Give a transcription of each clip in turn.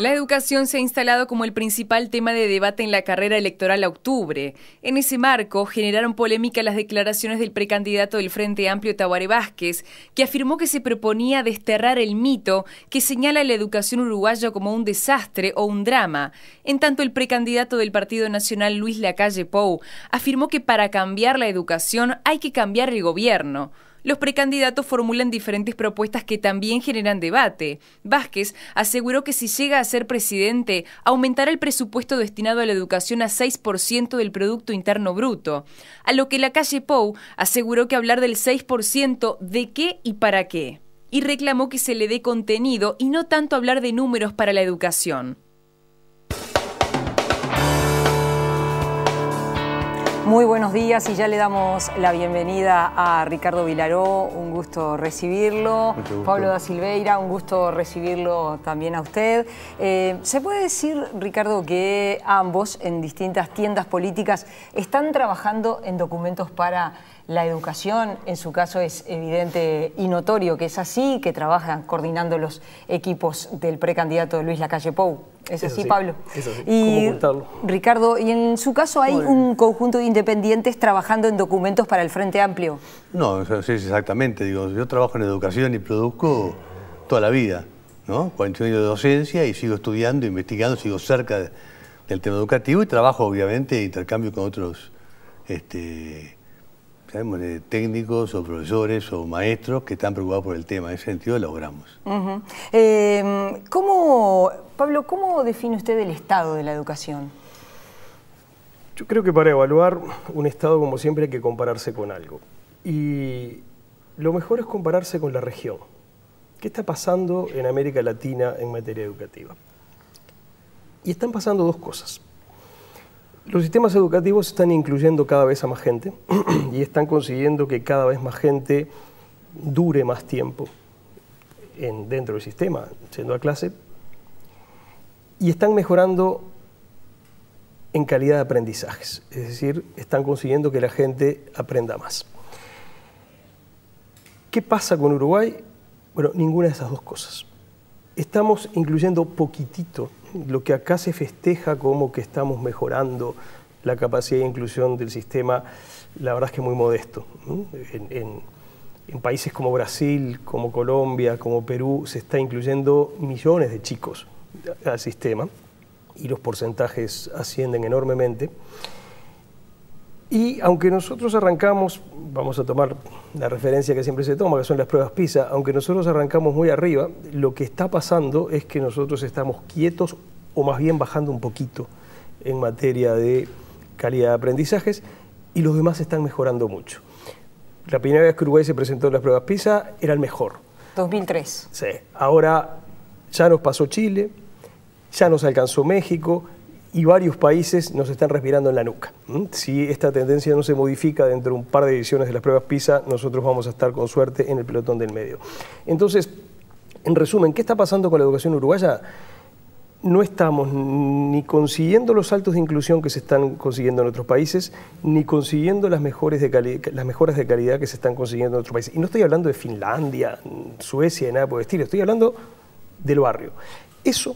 La educación se ha instalado como el principal tema de debate en la carrera electoral a octubre. En ese marco, generaron polémica las declaraciones del precandidato del Frente Amplio, Tabaré Vázquez, que afirmó que se proponía desterrar el mito que señala la educación uruguaya como un desastre o un drama. En tanto, el precandidato del Partido Nacional, Luis Lacalle Pou, afirmó que para cambiar la educación hay que cambiar el gobierno. Los precandidatos formulan diferentes propuestas que también generan debate. Vázquez aseguró que si llega a ser presidente, aumentará el presupuesto destinado a la educación a 6% del Producto Interno Bruto. A lo que Lacalle Pou aseguró que hablar del 6% ¿de qué y para qué? Y reclamó que se le dé contenido y no tanto hablar de números para la educación. Muy buenos días y ya le damos la bienvenida a Ricardo Vilaró, un gusto recibirlo. Mucho gusto. Pablo da Silveira, un gusto recibirlo también a usted. ¿Se puede decir, Ricardo, que ambos en distintas tiendas políticas están trabajando en documentos para la educación? En su caso es evidente y notorio que es así, que trabajan coordinando los equipos del precandidato Luis Lacalle Pou. ¿Es así, Pablo? Es así. Y ¿Cómo ocultarlo? Ricardo, ¿y en su caso hay un conjunto de independientes trabajando en documentos para el Frente Amplio? No, sí, exactamente. Digo, yo trabajo en educación y produzco toda la vida, ¿no? 41 años de docencia y sigo estudiando, investigando, sigo cerca del tema educativo y trabajo, obviamente, en intercambio con otros sabemos, técnicos o profesores o maestros que están preocupados por el tema. En ese sentido, logramos. Pablo, ¿cómo define usted el estado de la educación? Yo creo que para evaluar un estado, como siempre, hay que compararse con algo. Y lo mejor es compararse con la región. ¿Qué está pasando en América Latina en materia educativa? Y están pasando dos cosas. Los sistemas educativos están incluyendo cada vez a más gente y están consiguiendo que cada vez más gente dure más tiempo dentro del sistema, yendo a clase, y están mejorando en calidad de aprendizajes, es decir, están consiguiendo que la gente aprenda más. ¿Qué pasa con Uruguay? Bueno, ninguna de esas dos cosas. Estamos incluyendo poquitito. Lo que acá se festeja como que estamos mejorando la capacidad de inclusión del sistema, la verdad es que es muy modesto. En países como Brasil, como Colombia, como Perú, se está incluyendo millones de chicos al sistema y los porcentajes ascienden enormemente. Y aunque nosotros arrancamos, vamos a tomar la referencia que siempre se toma, que son las pruebas PISA, aunque nosotros arrancamos muy arriba, lo que está pasando es que nosotros estamos quietos o más bien bajando un poquito en materia de calidad de aprendizajes y los demás están mejorando mucho. La primera vez que Uruguay se presentó en las pruebas PISA era el mejor. 2003. Sí, ahora ya nos pasó Chile, ya nos alcanzó México, y varios países nos están respirando en la nuca. Si esta tendencia no se modifica dentro de un par de ediciones de las pruebas PISA, nosotros vamos a estar con suerte en el pelotón del medio. Entonces, en resumen, ¿qué está pasando con la educación uruguaya? No estamos ni consiguiendo los saltos de inclusión que se están consiguiendo en otros países, ni consiguiendo las mejoras de calidad que se están consiguiendo en otros países. Y no estoy hablando de Finlandia, Suecia, nada por el estilo, estoy hablando del barrio. Eso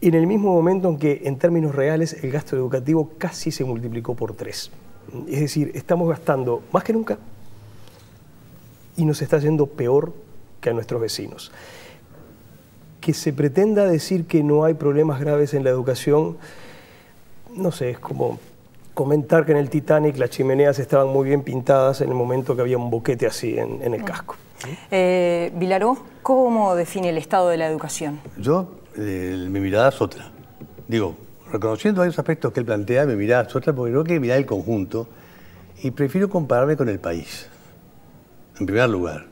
en el mismo momento en que, en términos reales, el gasto educativo casi se multiplicó por 3. Es decir, estamos gastando más que nunca y nos está yendo peor que a nuestros vecinos. Que se pretenda decir que no hay problemas graves en la educación, no sé, es como comentar que en el Titanic las chimeneas estaban muy bien pintadas en el momento que había un boquete así en el casco. Vilaró, ¿cómo define el estado de la educación? Mi mirada es otra. Digo, reconociendo varios aspectos que él plantea, mi mirada es otra porque creo que mirar el conjunto y prefiero compararme con el país, en primer lugar.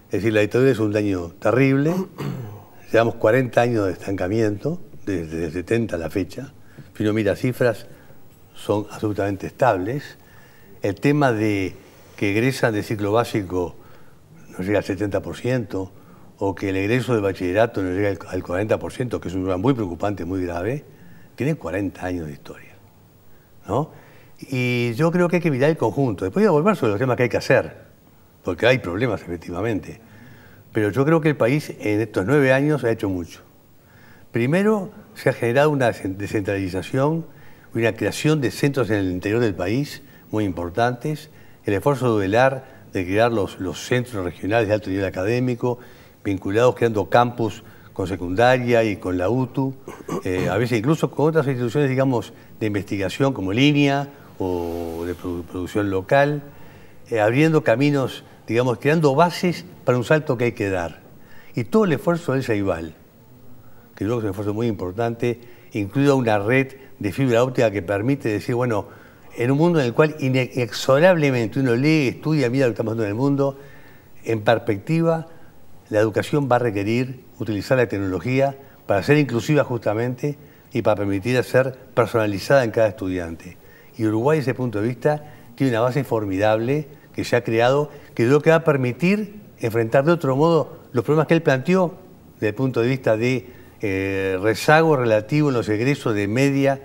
Es decir, la dictadura es un daño terrible, llevamos 40 años de estancamiento, desde el 70 a la fecha. Si uno mira cifras, son absolutamente estables. El tema de que egresan de ciclo básico no llega al 70%, o que el egreso de bachillerato no llega al 40%, que es un problema muy preocupante, muy grave, tiene 40 años de historia, ¿no? Y yo creo que hay que mirar el conjunto. Después voy a volver sobre los temas que hay que hacer, porque hay problemas, efectivamente. Pero yo creo que el país en estos 9 años ha hecho mucho. Primero, se ha generado una descentralización, una creación de centros en el interior del país muy importantes, el esfuerzo de velar de crear los centros regionales de alto nivel académico, vinculados creando campus con secundaria y con la UTU, a veces incluso con otras instituciones, digamos, de investigación como Línea o de producción local, abriendo caminos, digamos, creando bases para un salto que hay que dar. Y todo el esfuerzo del Ceibal, que creo que es un esfuerzo muy importante, incluido una red de fibra óptica que permite decir, bueno, en un mundo en el cual inexorablemente uno lee, estudia, mira lo que está pasando en el mundo, en perspectiva, la educación va a requerir utilizar la tecnología para ser inclusiva justamente y para permitir ser personalizada en cada estudiante. Y Uruguay, desde ese punto de vista, tiene una base formidable que se ha creado, que creo que va a permitir enfrentar de otro modo los problemas que él planteó desde el punto de vista de rezago relativo en los egresos de media,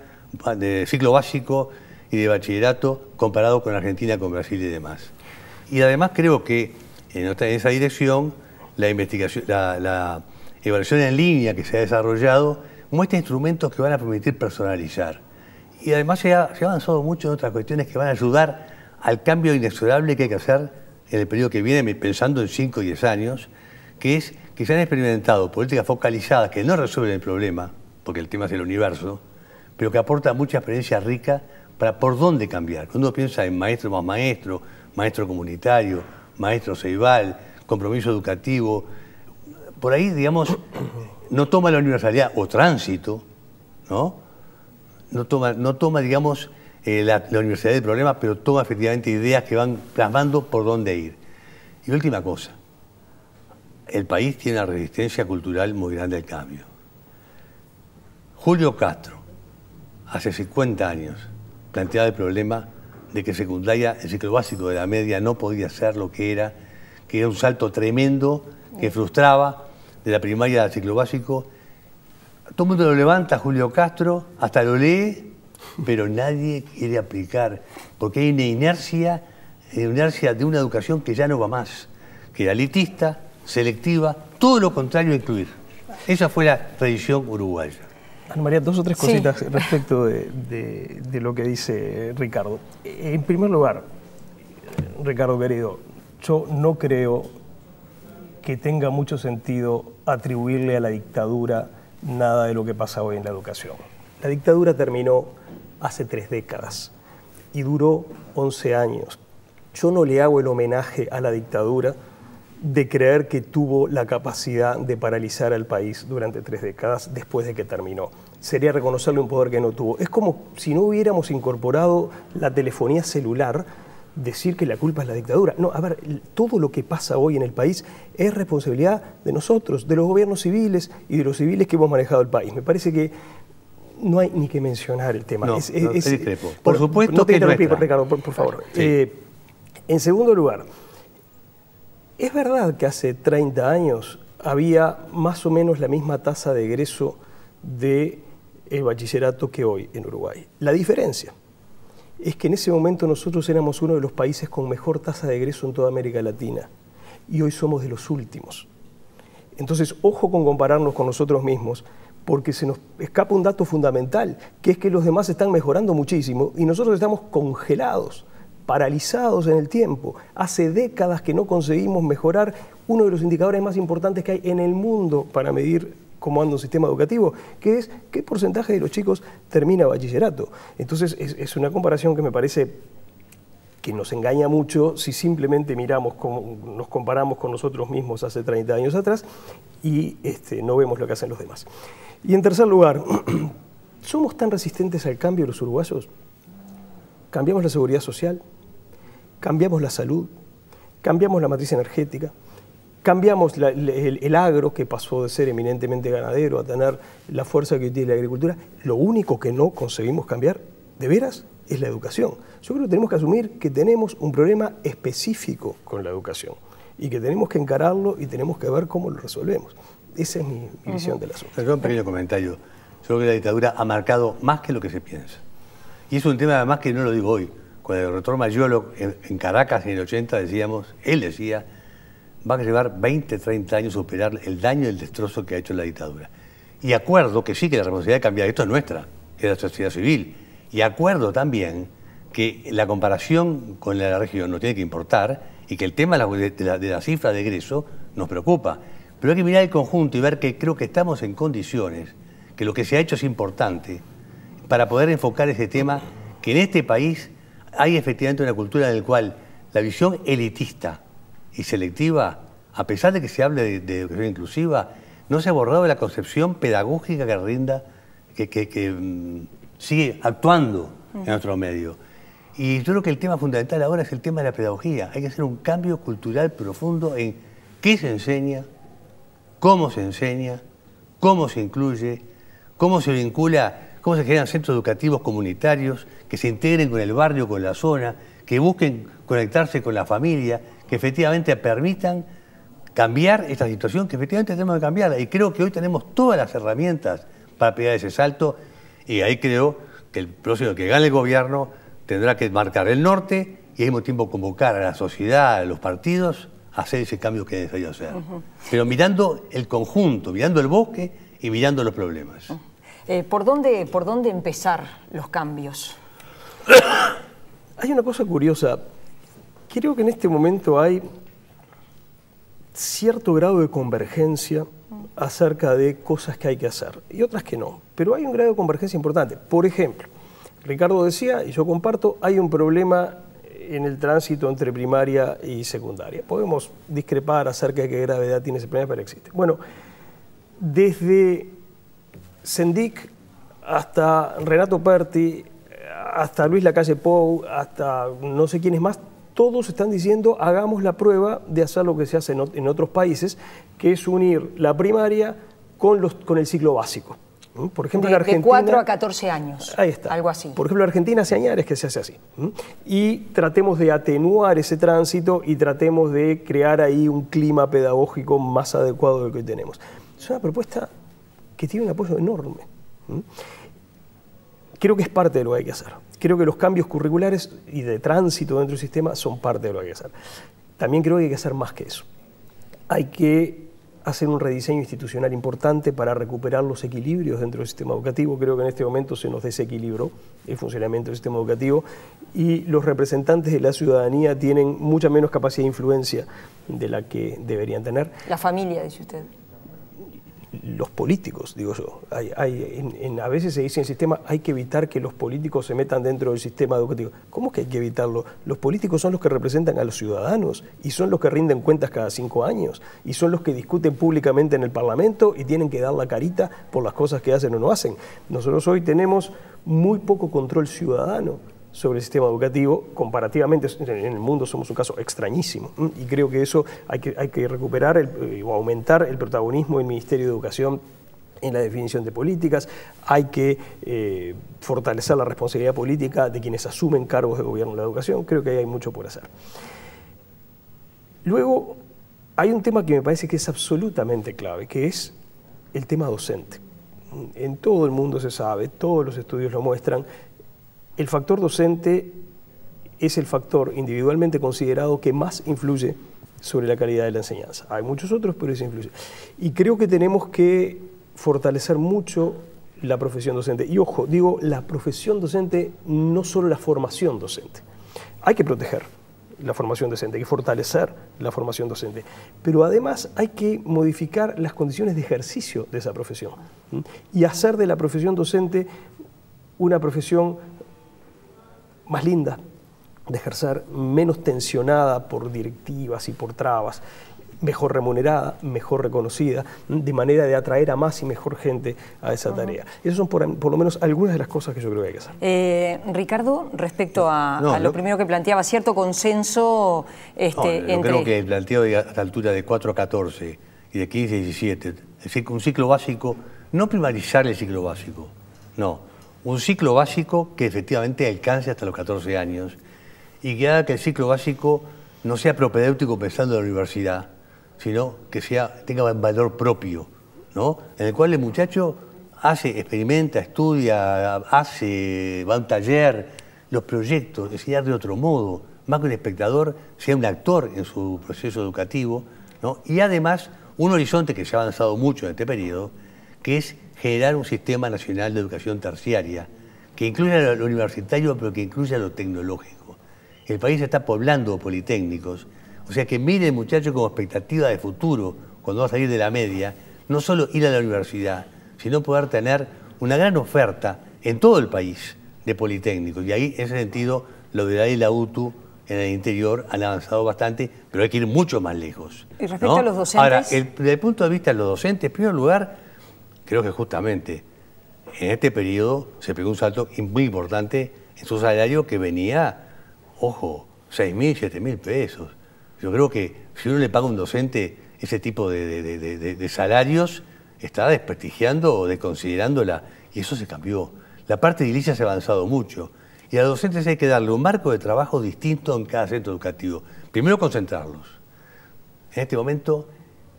de ciclo básico y de bachillerato comparado con Argentina, con Brasil y demás. Y además creo que en esa dirección la investigación, la evaluación en línea que se ha desarrollado muestra instrumentos que van a permitir personalizar. Y además se ha avanzado mucho en otras cuestiones que van a ayudar al cambio inexorable que hay que hacer en el periodo que viene, pensando en 5 o 10 años, que es que se han experimentado políticas focalizadas que no resuelven el problema, porque el tema es el universo, pero que aportan mucha experiencia rica para por dónde cambiar. Cuando uno piensa en maestro más maestro, maestro comunitario, maestro Ceibal, compromiso educativo, por ahí, digamos, no toma la universalidad o tránsito, ¿no? No toma, digamos, la universalidad del problema, pero toma efectivamente ideas que van plasmando por dónde ir. Y última cosa, el país tiene una resistencia cultural muy grande al cambio. Julio Castro, hace 50 años, planteaba el problema de que secundaria, el ciclo básico de la media no podía ser lo que era un salto tremendo que frustraba de la primaria al ciclo básico. Todo el mundo lo levanta, Julio Castro, hasta lo lee, pero nadie quiere aplicar, porque hay una inercia de una educación que ya no va más, que era elitista, selectiva, todo lo contrario a incluir. Esa fue la tradición uruguaya. Ana María, 2 o 3 cositas respecto de lo que dice Ricardo. En primer lugar, Ricardo querido, yo no creo que tenga mucho sentido atribuirle a la dictadura nada de lo que pasa hoy en la educación. La dictadura terminó hace 3 décadas y duró 11 años. Yo no le hago el homenaje a la dictadura de creer que tuvo la capacidad de paralizar al país durante 3 décadas después de que terminó. Sería reconocerle un poder que no tuvo. Es como si no hubiéramos incorporado la telefonía celular, decir que la culpa es la dictadura. No, a ver, todo lo que pasa hoy en el país es responsabilidad de nosotros, de los gobiernos civiles y de los civiles que hemos manejado el país. Me parece que no hay ni que mencionar el tema. No, discrepo. Por supuesto no te que interrumpí, Ricardo, por favor. Sí. En segundo lugar, es verdad que hace 30 años había más o menos la misma tasa de egreso del bachillerato que hoy en Uruguay. La diferencia es que en ese momento nosotros éramos uno de los países con mejor tasa de egreso en toda América Latina y hoy somos de los últimos. Entonces, ojo con compararnos con nosotros mismos, porque se nos escapa un dato fundamental, que es que los demás están mejorando muchísimo y nosotros estamos congelados, paralizados en el tiempo. Hace décadas que no conseguimos mejorar uno de los indicadores más importantes que hay en el mundo para medir cómo anda un sistema educativo, que es qué porcentaje de los chicos termina bachillerato. Entonces es una comparación que me parece que nos engaña mucho si simplemente miramos cómo nos comparamos con nosotros mismos hace 30 años atrás y no vemos lo que hacen los demás. Y en tercer lugar, ¿somos tan resistentes al cambio los uruguayos? Cambiamos la seguridad social, cambiamos la salud, cambiamos la matriz energética, cambiamos el agro, que pasó de ser eminentemente ganadero a tener la fuerza que tiene la agricultura. Lo único que no conseguimos cambiar, de veras, es la educación. Yo creo que tenemos que asumir que tenemos un problema específico con la educación y que tenemos que encararlo y tenemos que ver cómo lo resolvemos. Esa es mi visión del asunto. Un pequeño comentario. Yo creo que la dictadura ha marcado más que lo que se piensa. Y es un tema además que no lo digo hoy. Cuando el doctor Mayolo en Caracas en el 80 él decía, va a llevar 20, 30 años superar el daño y el destrozo que ha hecho la dictadura. Y acuerdo que sí, que la responsabilidad de cambiar esto es nuestra, es de la sociedad civil. Y acuerdo también que la comparación con la región no tiene que importar y que el tema de la cifra de egreso nos preocupa. Pero hay que mirar el conjunto y ver que creo que estamos en condiciones, que lo que se ha hecho es importante, para poder enfocar ese tema, que en este país hay efectivamente una cultura en la cual la visión elitista y selectiva, a pesar de que se hable de educación inclusiva, no se ha abordado la concepción pedagógica que rinda, que sigue actuando en nuestro medio. Y yo creo que el tema fundamental ahora es el tema de la pedagogía. Hay que hacer un cambio cultural profundo en qué se enseña, cómo se incluye, cómo se vincula, cómo se generan centros educativos comunitarios que se integren con el barrio, con la zona, que busquen conectarse con la familia, que efectivamente permitan cambiar esta situación, que efectivamente tenemos que cambiarla. Y creo que hoy tenemos todas las herramientas para pegar ese salto, y ahí creo que el próximo que gane el gobierno tendrá que marcar el norte y al mismo tiempo convocar a la sociedad, a los partidos, a hacer ese cambio que es necesario hacer. Pero mirando el conjunto, mirando el bosque y mirando los problemas. ¿Por dónde empezar los cambios? Hay una cosa curiosa. Creo que en este momento hay cierto grado de convergencia acerca de cosas que hay que hacer y otras que no. Pero hay un grado de convergencia importante. Por ejemplo, Ricardo decía, y yo comparto, hay un problema en el tránsito entre primaria y secundaria. Podemos discrepar acerca de qué gravedad tiene ese problema, pero existe. Bueno, desde Sendik hasta Renato Perti, hasta Luis Lacalle Pou, hasta no sé quiénes más, todos están diciendo hagamos la prueba de hacer lo que se hace en otros países, que es unir la primaria con el ciclo básico. Por ejemplo, en Argentina, de 4 a 14 años. Ahí está. Algo así. Por ejemplo, en Argentina hace años que se hace así. Y tratemos de atenuar ese tránsito y tratemos de crear ahí un clima pedagógico más adecuado del que hoy tenemos. Es una propuesta que tiene un apoyo enorme. Creo que es parte de lo que hay que hacer. Creo que los cambios curriculares y de tránsito dentro del sistema son parte de lo que hay que hacer. También creo que hay que hacer más que eso. Hay que hacer un rediseño institucional importante para recuperar los equilibrios dentro del sistema educativo. Creo que en este momento se nos desequilibró el funcionamiento del sistema educativo y los representantes de la ciudadanía tienen mucha menos capacidad de influencia de la que deberían tener. La familia, dice usted. Los políticos, digo yo. A veces se dice en el sistema, hay que evitar que los políticos se metan dentro del sistema educativo. ¿Cómo que hay que evitarlo? Los políticos son los que representan a los ciudadanos y son los que rinden cuentas cada 5 años y son los que discuten públicamente en el Parlamento y tienen que dar la carita por las cosas que hacen o no hacen. Nosotros hoy tenemos muy poco control ciudadano sobre el sistema educativo, comparativamente en el mundo somos un caso extrañísimo y creo que eso hay que recuperar o aumentar el protagonismo del Ministerio de Educación en la definición de políticas, hay que fortalecer la responsabilidad política de quienes asumen cargos de gobierno en la educación, creo que ahí hay mucho por hacer. Luego hay un tema que me parece que es absolutamente clave, que es el tema docente. En todo el mundo se sabe, todos los estudios lo muestran. El factor docente es el factor individualmente considerado que más influye sobre la calidad de la enseñanza. Hay muchos otros, pero ese influye. Y creo que tenemos que fortalecer mucho la profesión docente. Y ojo, digo la profesión docente, no solo la formación docente. Hay que proteger la formación docente, hay que fortalecer la formación docente. Pero además hay que modificar las condiciones de ejercicio de esa profesión y hacer de la profesión docente una profesión más linda de ejercer, menos tensionada por directivas y por trabas, mejor remunerada, mejor reconocida, de manera de atraer a más y mejor gente a esa tarea. Esas son por lo menos algunas de las cosas que yo creo que hay que hacer. Ricardo, respecto a lo primero que planteaba, cierto consenso yo creo que el planteo a esta altura de 4 a 14 y de 15 a 17, es decir, un ciclo básico, no primarizar el ciclo básico, no. Un ciclo básico que efectivamente alcance hasta los 14 años y que haga que el ciclo básico no sea propedéutico pensando en la universidad, sino que tenga un valor propio, ¿no? En el cual el muchacho experimenta, estudia, va a un taller, los proyectos, enseñar de otro modo, más que un espectador, sea un actor en su proceso educativo, ¿no? Y además un horizonte que se ha avanzado mucho en este periodo, que es generar un sistema nacional de educación terciaria que incluya lo universitario, pero que incluya lo tecnológico. El país está poblando politécnicos, o sea que mire, muchachos, como expectativa de futuro, cuando va a salir de la media, no solo ir a la universidad, sino poder tener una gran oferta en todo el país de politécnicos. Y ahí, en ese sentido, lo de la ley de la UTU en el interior han avanzado bastante, pero hay que ir mucho más lejos. Y respecto a los docentes... Ahora, desde el punto de vista de los docentes, en primer lugar, creo que justamente en este periodo se pegó un salto muy importante en su salario que venía, ojo, 6.000, 7.000 pesos. Yo creo que si uno le paga a un docente ese tipo de salarios, está desprestigiando o desconsiderándola, y eso se cambió. La parte edilicia se ha avanzado mucho, y a los docentes hay que darle un marco de trabajo distinto en cada centro educativo. Primero, concentrarlos. En este momento,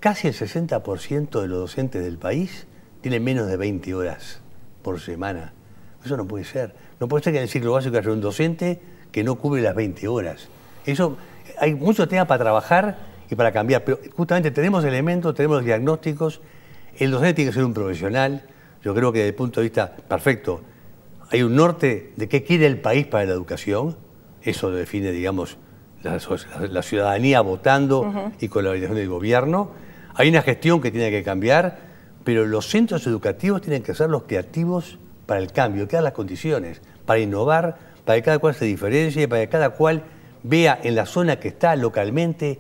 casi el 60% de los docentes del país tienen menos de 20 horas por semana. Eso no puede ser. No puede ser que en el ciclo básico haya un docente que no cubre las 20 horas. Eso, hay mucho tema para trabajar y para cambiar, pero justamente tenemos elementos, tenemos los diagnósticos. El docente tiene que ser un profesional. Yo creo que desde el punto de vista perfecto, hay un norte de qué quiere el país para la educación. Eso lo define, digamos, la ciudadanía votando y con la orientación del gobierno. Hay una gestión que tiene que cambiar, pero los centros educativos tienen que ser los creativos para el cambio, que dan las condiciones, para innovar, para que cada cual se diferencie, para que cada cual vea en la zona que está localmente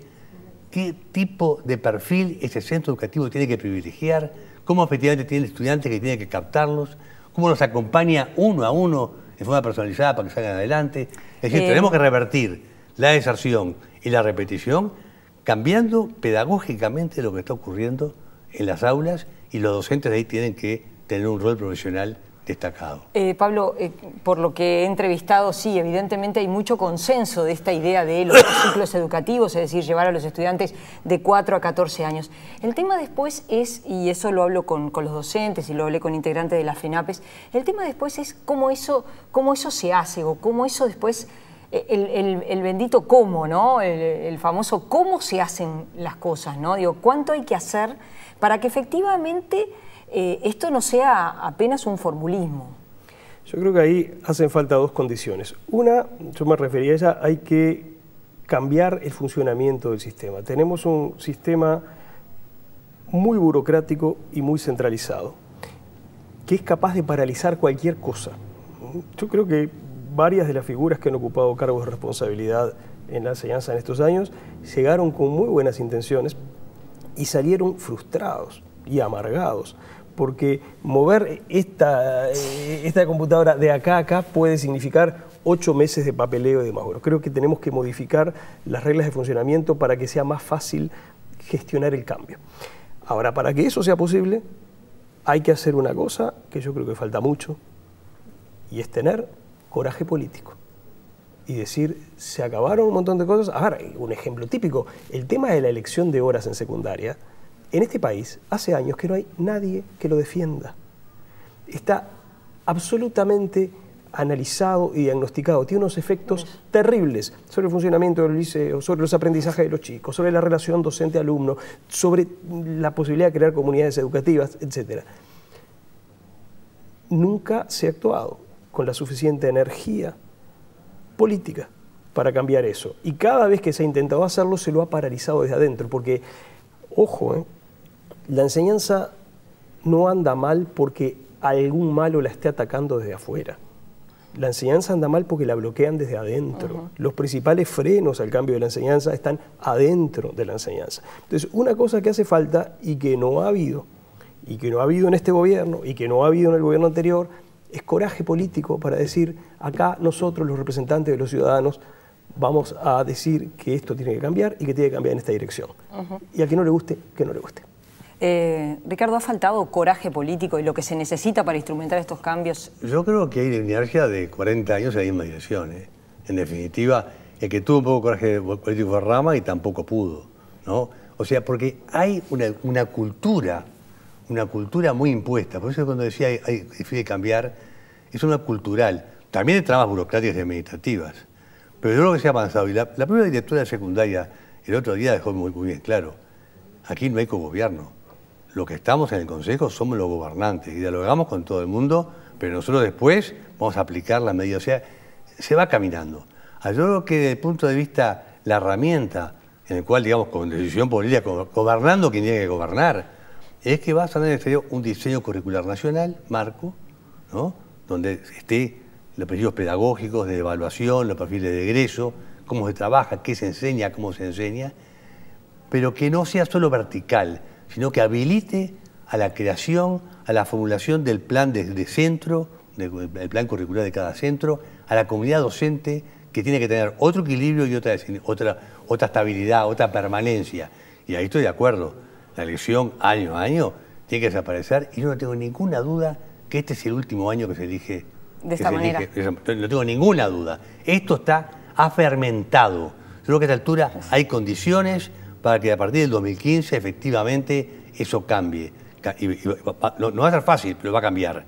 qué tipo de perfil ese centro educativo tiene que privilegiar, cómo efectivamente tiene estudiantes que tiene que captarlos, cómo los acompaña uno a uno de forma personalizada para que salgan adelante. Es decir, tenemos que revertir la deserción y la repetición cambiando pedagógicamente lo que está ocurriendo en las aulas, y los docentes de ahí tienen que tener un rol profesional destacado. Pablo, por lo que he entrevistado, sí, evidentemente hay mucho consenso de esta idea de los ciclos educativos, es decir, llevar a los estudiantes de 4 a 14 años. El tema después es, y eso lo hablo con los docentes y lo hablé con integrantes de las FENAPES, el tema después es cómo eso se hace, o cómo eso después, el bendito cómo, ¿no? El famoso cómo se hacen las cosas, ¿no? Digo, ¿cuánto hay que hacer para que efectivamente esto no sea apenas un formulismo? Yo creo que ahí hacen falta dos condiciones. Una, yo me refería a ella, hay que cambiar el funcionamiento del sistema. Tenemos un sistema muy burocrático y muy centralizado, que es capaz de paralizar cualquier cosa. Yo creo que varias de las figuras que han ocupado cargos de responsabilidad en la enseñanza en estos años llegaron con muy buenas intenciones y salieron frustrados y amargados, porque mover esta computadora de acá a acá puede significar 8 meses de papeleo y demás. Bueno, creo que tenemos que modificar las reglas de funcionamiento para que sea más fácil gestionar el cambio. Ahora, para que eso sea posible, hay que hacer una cosa que yo creo que falta mucho, y es tener coraje político. Y decir, se acabaron un montón de cosas. Ahora, un ejemplo típico, el tema de la elección de horas en secundaria. En este país, hace años que no hay nadie que lo defienda. Está absolutamente analizado y diagnosticado. Tiene unos efectos terribles sobre el funcionamiento del liceo, sobre los aprendizajes de los chicos, sobre la relación docente-alumno, sobre la posibilidad de crear comunidades educativas, etc. Nunca se ha actuado con la suficiente energía política para cambiar eso. Y cada vez que se ha intentado hacerlo, se lo ha paralizado desde adentro, porque, ojo, la enseñanza no anda mal porque algún malo la esté atacando desde afuera. La enseñanza anda mal porque la bloquean desde adentro. Los principales frenos al cambio de la enseñanza están adentro de la enseñanza. Entonces, una cosa que hace falta y que no ha habido, y que no ha habido en este gobierno, y que no ha habido en el gobierno anterior, es coraje político para decir, acá nosotros, los representantes de los ciudadanos, vamos a decir que esto tiene que cambiar y que tiene que cambiar en esta dirección. Y a quien no le guste, que no le guste. Ricardo, ¿ha faltado coraje político y lo que se necesita para instrumentar estos cambios? Yo creo que hay inercia de 40 años en la misma dirección. En definitiva, el que tuvo un poco de coraje político fue Rama y tampoco pudo, ¿no? O sea, porque hay una cultura muy impuesta. Por eso cuando decía hay difícil cambiar, es una cultural. También hay trabas burocráticas y administrativas. Pero yo creo que se ha avanzado. Y la primera directora de secundaria el otro día dejó muy bien claro, aquí no hay cogobierno. los que estamos en el Consejo somos los gobernantes y dialogamos con todo el mundo, pero nosotros después vamos a aplicar las medidas. O sea, se va caminando. Yo creo que desde el punto de vista, la herramienta en el cual, digamos, con decisión política, gobernando quien tiene que gobernar, es que va a tener un diseño curricular nacional, marco, ¿no? Donde esté los principios pedagógicos de evaluación, los perfiles de egreso, cómo se trabaja, qué se enseña, cómo se enseña, pero que no sea solo vertical, sino que habilite a la creación, a la formulación del plan de centro, el plan curricular de cada centro, a la comunidad docente, que tiene que tener otro equilibrio y otra estabilidad, otra permanencia. Y ahí estoy de acuerdo. La elección año a año tiene que desaparecer y yo no tengo ninguna duda que este es el último año que se elige. De esta manera. No tengo ninguna duda. Esto ha fermentado. Yo creo que a esta altura hay condiciones para que a partir del 2015 efectivamente eso cambie. No va a ser fácil, pero va a cambiar.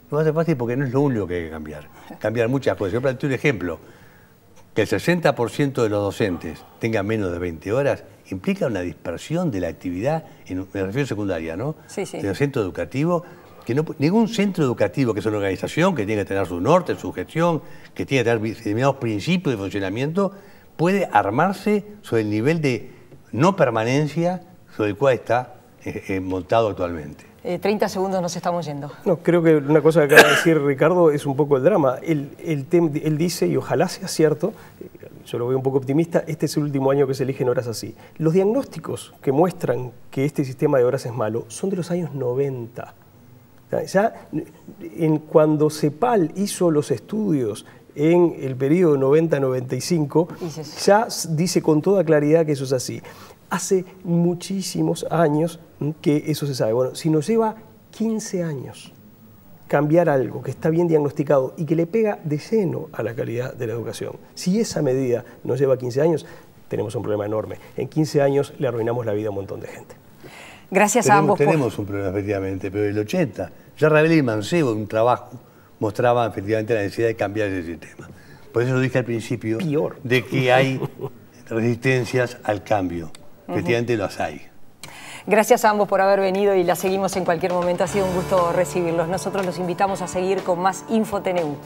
No va a ser fácil porque no es lo único que hay que cambiar. Cambiar muchas cosas. Yo planteo un ejemplo. Que el 60% de los docentes tengan menos de 20 horas implica una dispersión de la actividad, me refiero a secundaria, ¿no? Sí, sí. En el centro educativo, que ningún centro educativo, que es una organización que tiene que tener su norte, su gestión, que tiene que tener determinados principios de funcionamiento, puede armarse sobre el nivel de no permanencia sobre el cual está montado actualmente. 30 segundos nos estamos yendo. No, creo que una cosa que acaba de decir Ricardo es un poco el drama. Él dice, y ojalá sea cierto, yo lo veo un poco optimista, este es el último año que se eligen horas así. Los diagnósticos que muestran que este sistema de horas es malo son de los años 90. Ya cuando CEPAL hizo los estudios en el periodo 90-95, ya dice con toda claridad que eso es así. Hace muchísimos años que eso se sabe. Bueno, si nos lleva 15 años cambiar algo que está bien diagnosticado y que le pega de lleno a la calidad de la educación, si esa medida nos lleva 15 años, tenemos un problema enorme. En 15 años le arruinamos la vida a un montón de gente. Gracias a ambos. Tenemos un problema, efectivamente, pero el 80, ya Ravel y Mancebo, en un trabajo, mostraban efectivamente la necesidad de cambiar ese sistema. Por eso lo dije al principio, de que hay resistencias al cambio. Efectivamente las hay. Gracias a ambos por haber venido y la seguimos en cualquier momento. Ha sido un gusto recibirlos. Nosotros los invitamos a seguir con más InfoTNU.